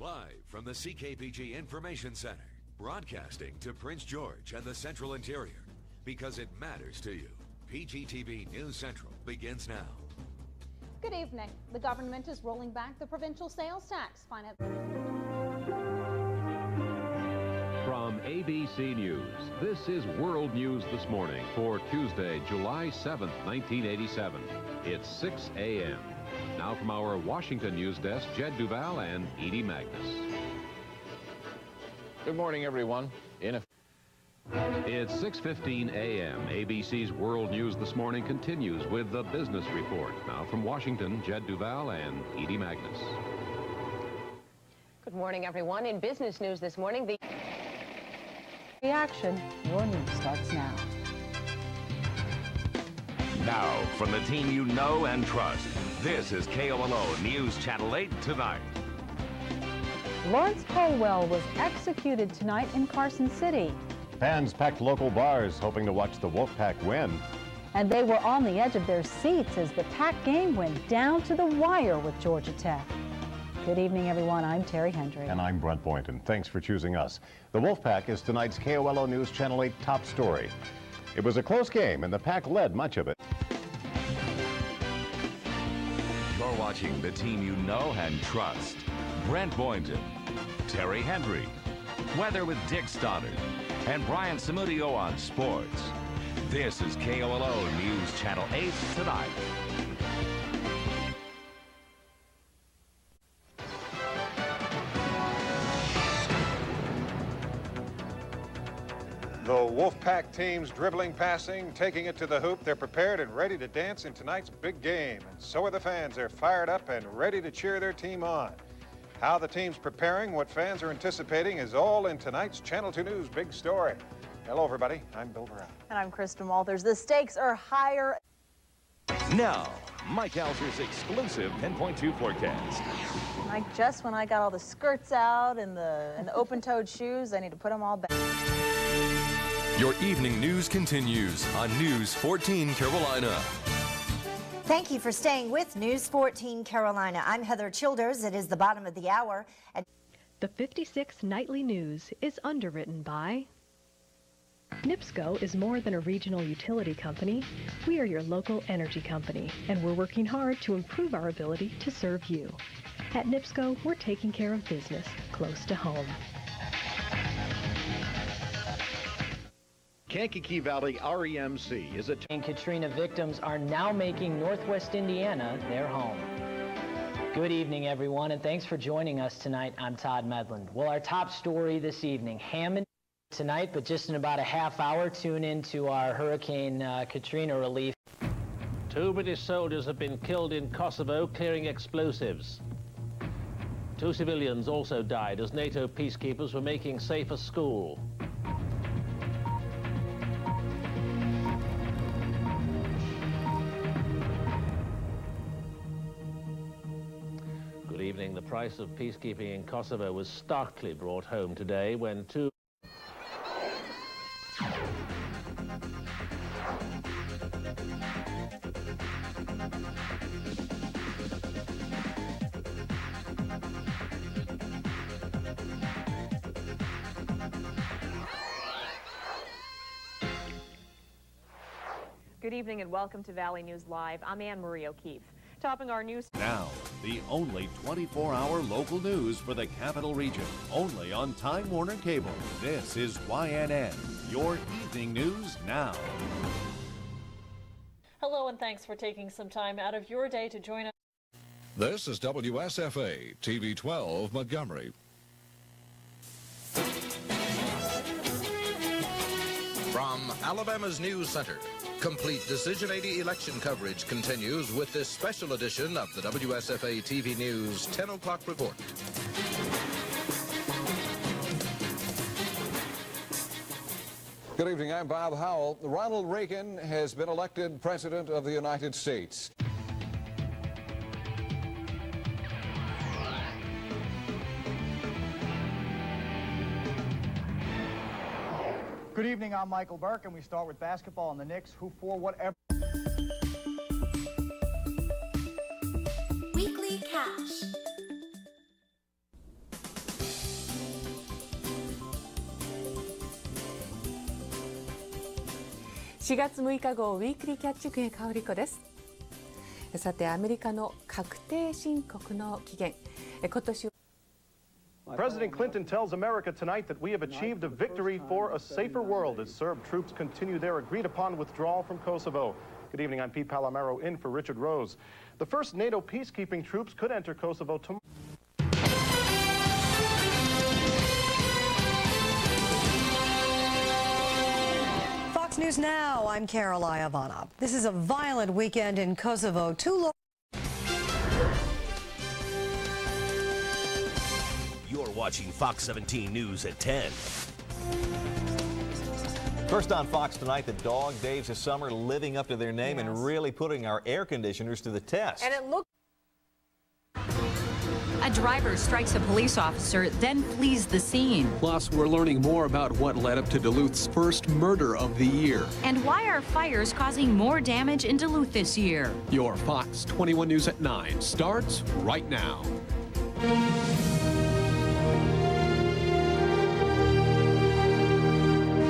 Live from the CKPG Information Center, broadcasting to Prince George and the Central Interior, because it matters to you. PGTV News Central begins now. Good evening. The government is rolling back the provincial sales tax. Find out. From ABC News, this is World News This Morning for Tuesday, July 7th, 1987. It's 6 a.m. Now from our Washington news desk, Jed Duval and Edie Magnus. Good morning, everyone. It's 6:15 a.m. ABC's World News This Morning continues with the Business Report. Now from Washington, Jed Duval and Edie Magnus. Good morning, everyone. In business news this morning, the reaction. Your news starts now. Now, from the team you know and trust, this is KOLO News Channel 8 Tonight. Lawrence Colwell was executed tonight in Carson City. Fans packed local bars hoping to watch the Wolfpack win. And they were on the edge of their seats as the Pack game went down to the wire with Georgia Tech. Good evening, everyone. I'm Terry Hendry. And I'm Brent Boynton. Thanks for choosing us. The Wolfpack is tonight's KOLO News Channel 8 top story. It was a close game, and the Pack led much of it. You're watching the team you know and trust. Brent Boynton, Terry Hendry, weather with Dick Stoddard, and Brian Samudio on sports. This is KOLO News Channel 8 Tonight. The Wolfpack team's dribbling, passing, taking it to the hoop. They're prepared and ready to dance in tonight's big game. And so are the fans. They're fired up and ready to cheer their team on. How the team's preparing, what fans are anticipating is all in tonight's Channel 2 News Big Story. Hello, everybody. I'm Bill Brown. And I'm Kristen Walters. The stakes are higher. Now, Mike Alser's exclusive 10.2 forecast. Like just when I got all the skirts out and the open-toed shoes, I need to put them all back. Your evening news continues on News 14 Carolina. Thank you for staying with News 14 Carolina. I'm Heather Childers. It is the bottom of the hour. The 56 Nightly News is underwritten by NIPSCO is more than a regional utility company. We are your local energy company, and we're working hard to improve our ability to serve you. At NIPSCO, we're taking care of business close to home. Kankakee Valley REMC is a... Katrina victims are now making Northwest Indiana their home. Good evening, everyone, and thanks for joining us tonight. I'm Todd Medland. Well, our top story this evening, Hammond tonight, but just in about a half hour, tune in to our Hurricane Katrina relief. 2 British soldiers have been killed in Kosovo clearing explosives. 2 civilians also died as NATO peacekeepers were making safe a school. Good evening. The price of peacekeeping in Kosovo was starkly brought home today when two... Good evening and welcome to Valley News Live. I'm Anne Marie O'Keefe. Topping our news... Now, the only 24-hour local news for the Capital Region. Only on Time Warner Cable. This is YNN, your evening news now. Hello and thanks for taking some time out of your day to join us. This is WSFA, TV 12, Montgomery. From Alabama's News Center, complete Decision 80 election coverage continues with this special edition of the WSFA TV News 10 o'clock report. Good evening, I'm Bob Howell. Ronald Reagan has been elected President of the United States. Good evening, I'm Michael Burke, and we start with basketball and the Knicks, who for whatever... Weekly Cash. 4月6日号ウィークリーキャッチクエ香り子です。さて、アメリカの確定申告の期限、今年 President Clinton tells America tonight that we have achieved a victory for a safer world as Serb troops continue their agreed-upon withdrawal from Kosovo. Good evening, I'm Pete Palomero in for Richard Rose. The first NATO peacekeeping troops could enter Kosovo tomorrow. Fox News Now, I'm Carol Iavana. This is a violent weekend in Kosovo. You're watching Fox 17 News at 10. First on Fox tonight, the dog days of summer living up to their name and really putting our air conditioners to the test. And it looks a driver strikes a police officer, then flees the scene. Plus, we're learning more about what led up to Duluth's first murder of the year. And why are fires causing more damage in Duluth this year? Your Fox 21 News at 9 starts right now.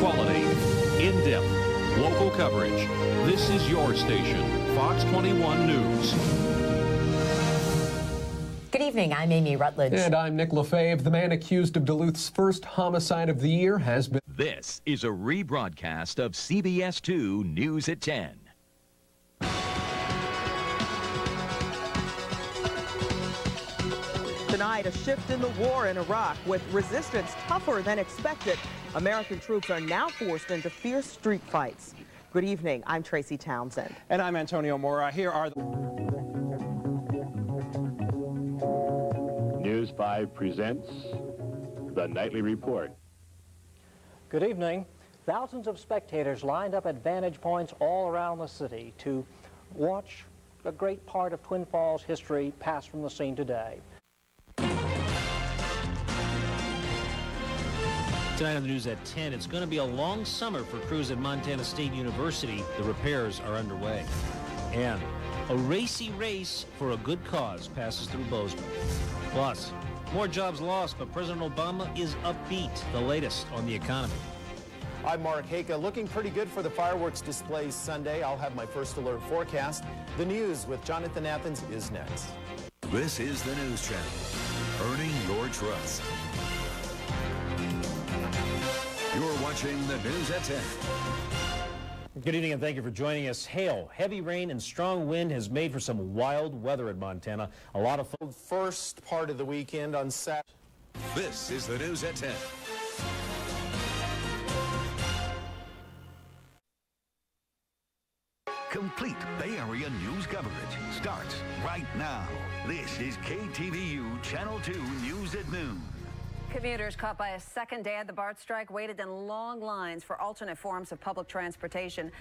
Quality, in-depth, local coverage. This is your station, Fox 21 News. Good evening, I'm Amy Rutledge. And I'm Nick Lefebvre. The man accused of Duluth's first homicide of the year has been... This is a rebroadcast of CBS 2 News at 10. Tonight, a shift in the war in Iraq with resistance tougher than expected. American troops are now forced into fierce street fights. Good evening, I'm Tracy Townsend. And I'm Antonio Mora. Here are the... News 5 presents the Nightly Report. Good evening. Thousands of spectators lined up at vantage points all around the city to watch a great part of Twin Falls history pass from the scene today. Tonight on the news at 10, it's going to be a long summer for crews at Montana State University. The repairs are underway. And a racy race for a good cause passes through Bozeman. Plus, more jobs lost, but President Obama is upbeat. The latest on the economy. I'm Mark Haka. Looking pretty good for the fireworks displays Sunday. I'll have my first alert forecast. The news with Jonathan Athens is next. This is the News Channel, earning your trust. You're watching the News at 10. Good evening and thank you for joining us. Hail, heavy rain, and strong wind has made for some wild weather in Montana. A lot of first part of the weekend on Saturday. This is the News at 10. Complete Bay Area news coverage starts right now. This is KTVU Channel 2 News at Noon. Commuters caught by a second day of the BART strike waited in long lines for alternate forms of public transportation.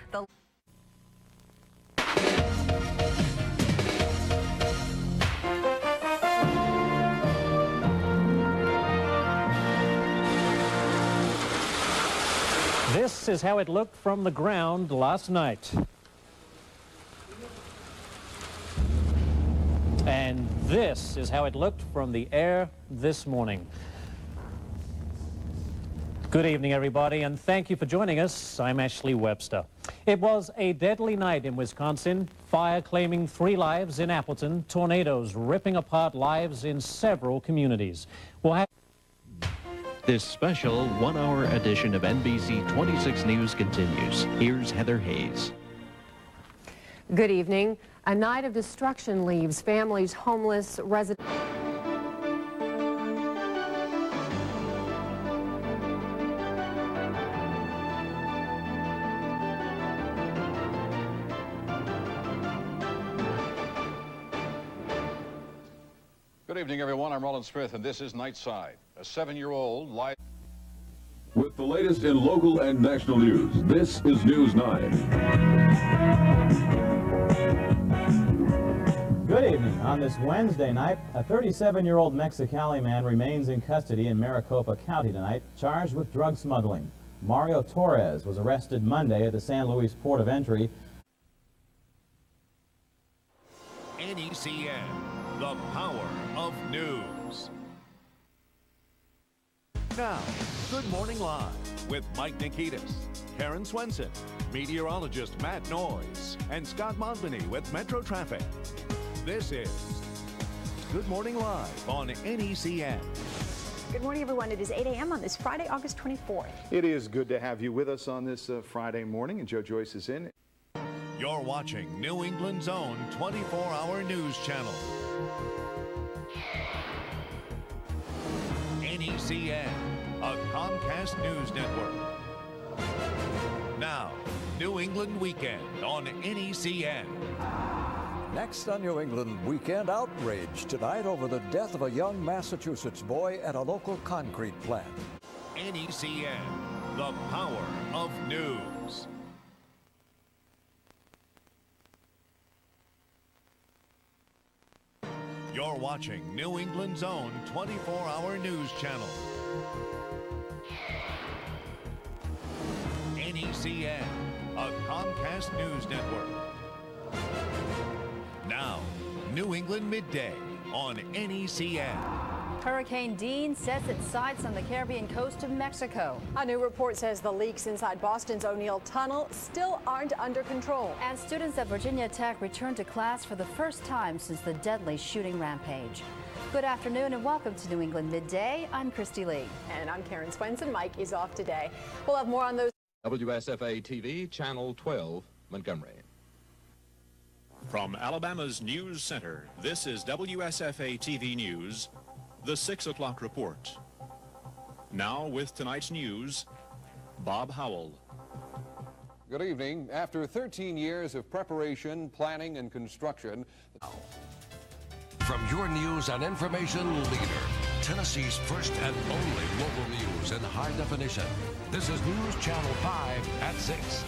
This is how it looked from the ground last night. And this is how it looked from the air this morning. Good evening, everybody, and thank you for joining us. I'm Ashley Webster. It was a deadly night in Wisconsin. Fire claiming 3 lives in Appleton. Tornadoes ripping apart lives in several communities. We'll have This special 1-hour edition of NBC 26 News continues. Here's Heather Hayes. Good evening. A night of destruction leaves families homeless, residents. Good evening, everyone. I'm Roland Smith, and this is Nightside. A 7-year-old lied. With the latest in local and national news, this is News 9. Good evening. On this Wednesday night, a 37-year-old Mexicali man remains in custody in Maricopa County tonight, charged with drug smuggling. Mario Torres was arrested Monday at the San Luis port of entry. NECN, the power of news. Now, Good Morning Live with Mike Nikitas, Karen Swenson, meteorologist Matt Noyes, and Scott Monbeny with Metro Traffic. This is Good Morning Live on NECN. Good morning, everyone. It is 8 a.m. on this Friday, August 24th. It is good to have you with us on this Friday morning, and Joe Joyce is in. You're watching New England's own 24-hour news channel. NECN, a Comcast News Network. Now, New England Weekend on NECN. Next on New England Weekend, outrage tonight over the death of a young Massachusetts boy at a local concrete plant. NECN, the power of news. You're watching New England's own 24-hour news channel. NECN, a Comcast News Network. Now, New England Midday on NECN. Hurricane Dean sets its sights on the Caribbean coast of Mexico. A new report says the leaks inside Boston's O'Neill Tunnel still aren't under control. And students at Virginia Tech return to class for the first time since the deadly shooting rampage. Good afternoon and welcome to New England Midday. I'm Christy Lee. And I'm Karen Swenson. Mike is off today. We'll have more on those. WSFA TV, Channel 12, Montgomery. From Alabama's News Center, this is WSFA TV News, the 6 o'clock report. Now with tonight's news, Bob Howell. Good evening. After 13 years of preparation, planning, and construction. From your news and information leader, Tennessee's first and only local news in high definition. This is News Channel 5 at 6.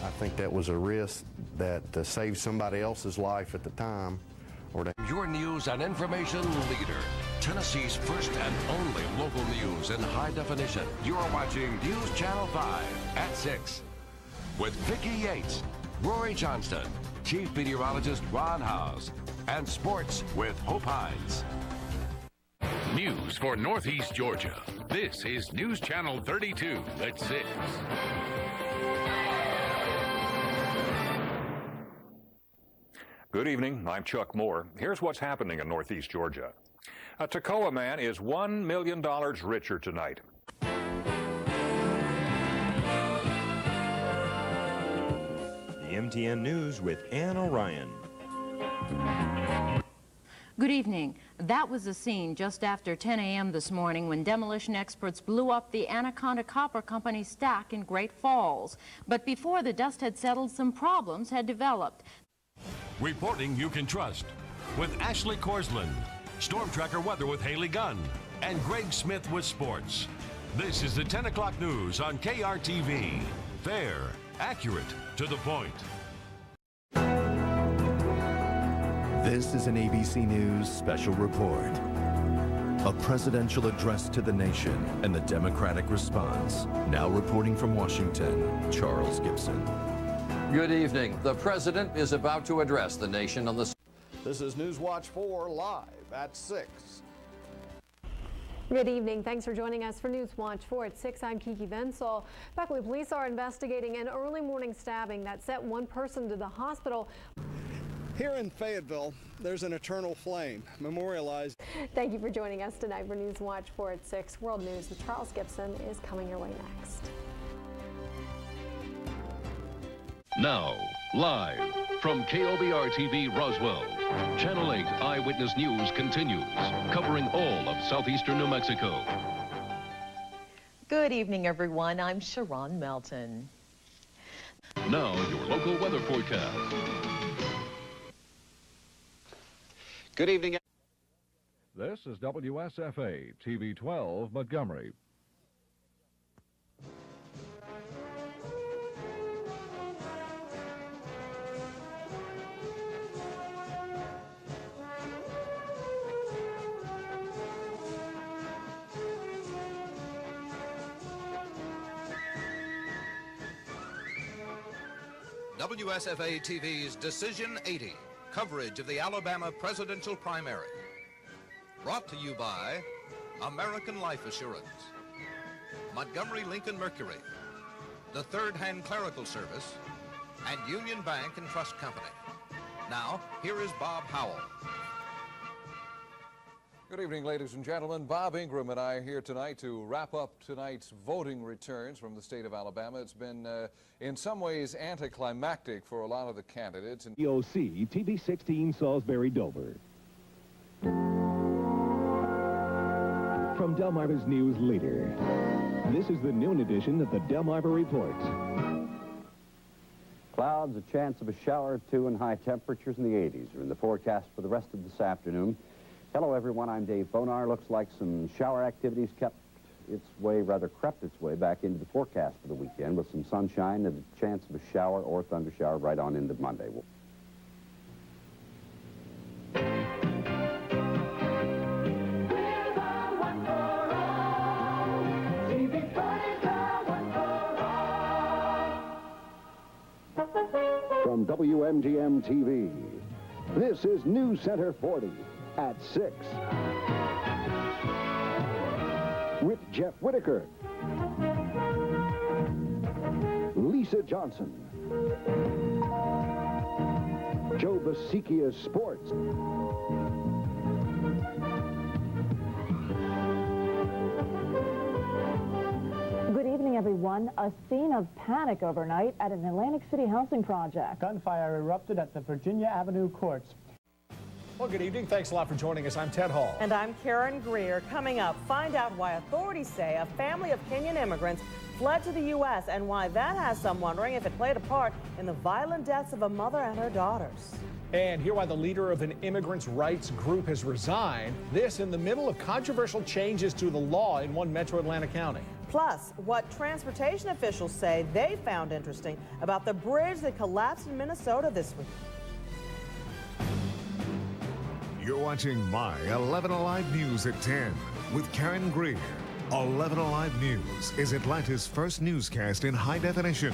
I think that was a risk that saved somebody else's life at the time. Your news and information leader, Tennessee's first and only local news in high definition. You're watching News Channel 5 at 6. With Vicki Yates, Rory Johnston, Chief Meteorologist Ron Howes, and sports with Hope Hines. News for Northeast Georgia. This is News Channel 32 at 6. Good evening. I'm Chuck Moore. Here's what's happening in Northeast Georgia. A Toccoa man is $1 million richer tonight. The MTN News with Ann O'Ryan. Good evening. That was the scene just after 10 a.m. this morning when demolition experts blew up the Anaconda Copper Company stack in Great Falls. But before the dust had settled, some problems had developed. Reporting you can trust with Ashley Korsland, Storm Tracker weather with Haley Gunn, and Greg Smith with sports. This is the 10 o'clock news on KRTV. Fair, accurate, to the point. This is an ABC News special report. A presidential address to the nation and the Democratic response. Now reporting from Washington, Charles Gibson. Good evening. The president is about to address the nation on the... This is News Watch 4 live at 6. Good evening. Thanks for joining us for News Watch 4 at 6. I'm Kiki Vensel. Beckley police are investigating an early morning stabbing that sent one person to the hospital. Here in Fayetteville, there's an eternal flame memorialized. Thank you for joining us tonight for News Watch 4 at 6. World News with Charles Gibson is coming your way next. Now, live from KOBR-TV Roswell, Channel 8 Eyewitness News continues, covering all of southeastern New Mexico. Good evening, everyone. I'm Sharon Melton. Now, your local weather forecast. Good evening. This is WSFA TV 12 Montgomery. WSFA TV's Decision 80, coverage of the Alabama presidential primary. Brought to you by American Life Assurance, Montgomery Lincoln Mercury, the Third Hand Clerical Service, and Union Bank and Trust Company. Now, here is Bob Howell. Good evening, ladies and gentlemen. Bob Ingram and I are here tonight to wrap up tonight's voting returns from the state of Alabama. It's been, in some ways, anticlimactic for a lot of the candidates. EOC TV 16 Salisbury Dover. From Delmarva's News Leader, this is the noon edition of the Delmarva Report. Clouds, a chance of a shower or two, and high temperatures in the 80s are in the forecast for the rest of this afternoon. Hello, everyone. I'm Dave Bonar. Looks like some shower activities crept its way back into the forecast for the weekend with some sunshine and a chance of a shower or thundershower right on into Monday. From WMGM TV, this is News Center 40 at 6 with Jeff Whitaker, Lisa Johnson, Joe Basikia Sports, Good evening, everyone. A scene of panic overnight at an Atlantic City housing project. Gunfire erupted at the Virginia Avenue courts. Well, good evening. Thanks a lot for joining us. I'm Ted Hall. And I'm Karen Greer. Coming up, find out why authorities say a family of Kenyan immigrants fled to the U.S. and why that has some wondering if it played a part in the violent deaths of a mother and her daughters. And hear why the leader of an immigrants' rights group has resigned. This in the middle of controversial changes to the law in one metro Atlanta county. Plus, what transportation officials say they found interesting about the bridge that collapsed in Minnesota this week. You're watching My 11 Alive News at 10 with Karen Greer. 11 Alive News is Atlanta's first newscast in high definition.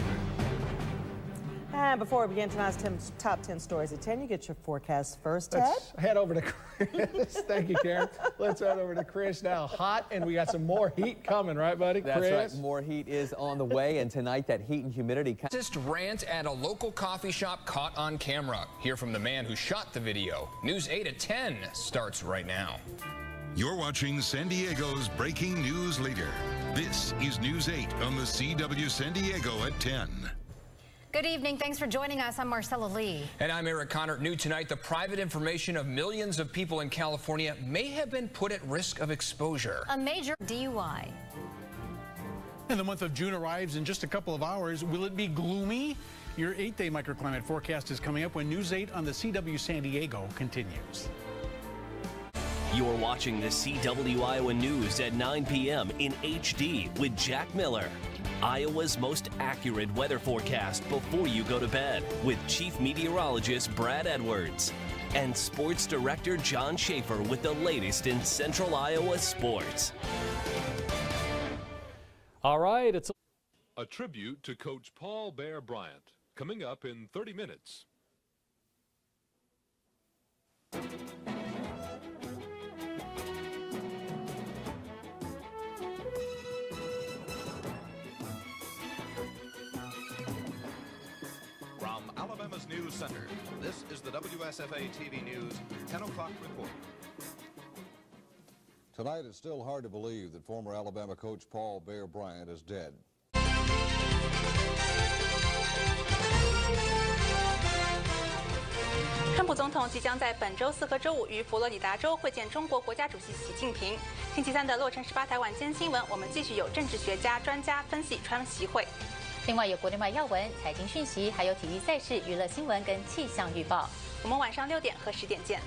And before we begin tonight's top 10 stories at 10, you get your forecast first, Ted. Let's head over to Chris. Thank you, Karen. Let's head over to Chris now. Hot, and we got some more heat coming, right, buddy? That's Chris? right. More heat is on the way, and tonight that heat and humidity. Just rant at a local coffee shop caught on camera. Hear from the man who shot the video. News 8 at 10 starts right now. You're watching San Diego's breaking news leader. This is News 8 on the CW San Diego at 10. Good evening. Thanks for joining us. I'm Marcella Lee. And I'm Eric Connor. New tonight, the private information of millions of people in California may have been put at risk of exposure. A major DUI. And the month of June arrives in just a couple of hours. Will it be gloomy? Your 8-day microclimate forecast is coming up when News 8 on the CW San Diego continues. You're watching the CW Iowa News at 9 p.m. in HD with Jack Miller. Iowa's most accurate weather forecast before you go to bed with Chief Meteorologist Brad Edwards and Sports Director John Schaefer with the latest in Central Iowa sports. All right, it's a tribute to Coach Paul Bear Bryant coming up in 30 minutes. Alabama's News Center. This is the WSFA TV News 10 o'clock report. Tonight, it's still hard to believe that former Alabama coach Paul Bear Bryant is dead. 川普总统即将在本周4和周5于佛罗里达州会见中国国家主席习近平。星期三的洛城18台晚间新闻，我们继续有政治学家、专家分析川习会。 另外有国内外要闻、财经讯息，还有体育赛事、娱乐新闻跟气象预报。我们晚上6点和10点见。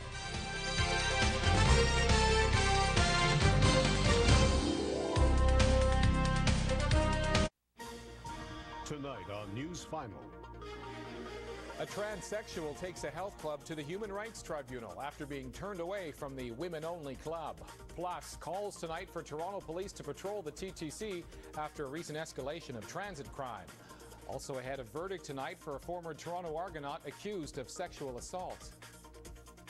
Tonight on News Final. A transsexual takes a health club to the Human Rights Tribunal after being turned away from the women-only club. Plus, calls tonight for Toronto police to patrol the TTC after a recent escalation of transit crime. Also ahead, a verdict tonight for a former Toronto Argonaut accused of sexual assault.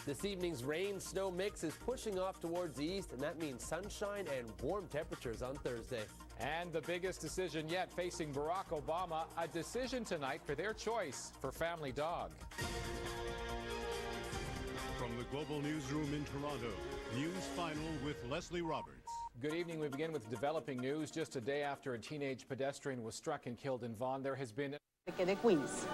This evening's rain-snow mix is pushing off towards the east, and that means sunshine and warm temperatures on Thursday. And the biggest decision yet facing Barack Obama, a decision tonight for their choice for family dog. From the Global Newsroom in Toronto, News Final with Leslie Roberts. Good evening. We begin with developing news. Just a day after a teenage pedestrian was struck and killed in Vaughan, there has been... de Queens.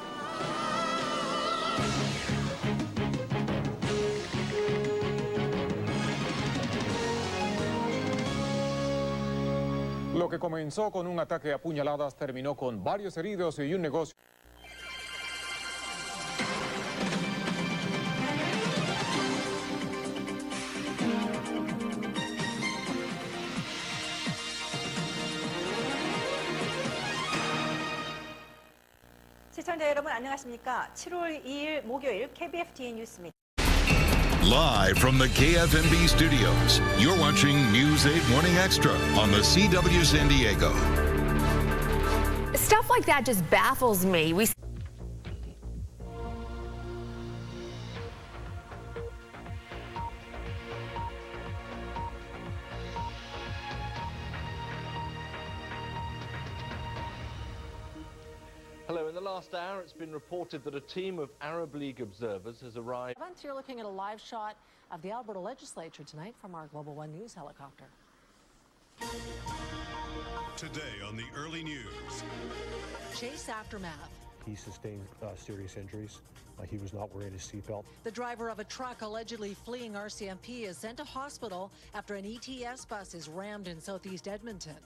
Lo que comenzó con un ataque a puñaladas terminó con varios heridos y un negocio. 시청자 여러분 안녕하십니까? 7월 2일 목요일 KBFTN 뉴스입니다. Live from the KFMB studios, you're watching News 8 Morning Extra on the CW San Diego. Stuff like that just baffles me. Hello. In the last hour, it's been reported that a team of Arab League observers has arrived. You're looking at a live shot of the Alberta legislature tonight from our Global One News helicopter. Today on the early news. Chase aftermath. He sustained serious injuries. He was not wearing his seatbelt. The driver of a truck allegedly fleeing RCMP is sent to hospital after an ETS bus is rammed in southeast Edmonton.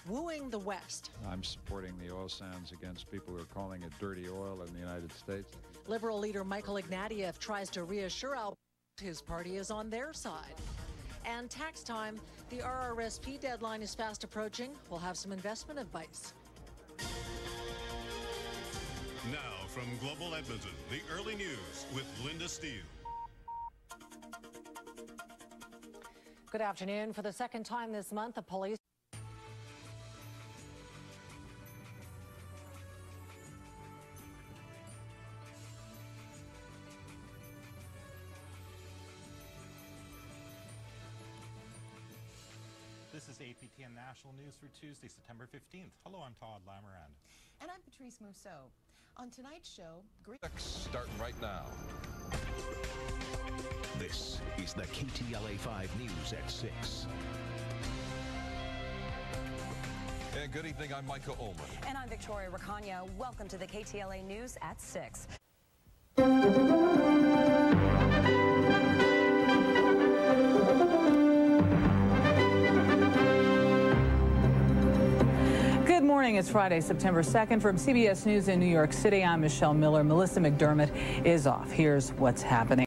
Wooing the West. I'm supporting the oil sands against people who are calling it dirty oil in the United States. Liberal leader Michael Ignatieff tries to reassure Alberta his party is on their side. And tax time, the RRSP deadline is fast approaching. We'll have some investment advice. Now from Global Edmonton, the early news with Linda Steele. Good afternoon. For the second time this month, the police... This is APTN National News for Tuesday, September 15th. Hello, I'm Todd Lamourand. And I'm Patrice Mousseau. On tonight's show... Starting right now. This is the KTLA 5 News at 6. And good evening, I'm Micah Ullman. And I'm Victoria Racagna. Welcome to the KTLA News at 6. Good morning. It's Friday, September 2nd. From CBS News in New York City, I'm Michelle Miller. Melissa McDermott is off. Here's what's happening.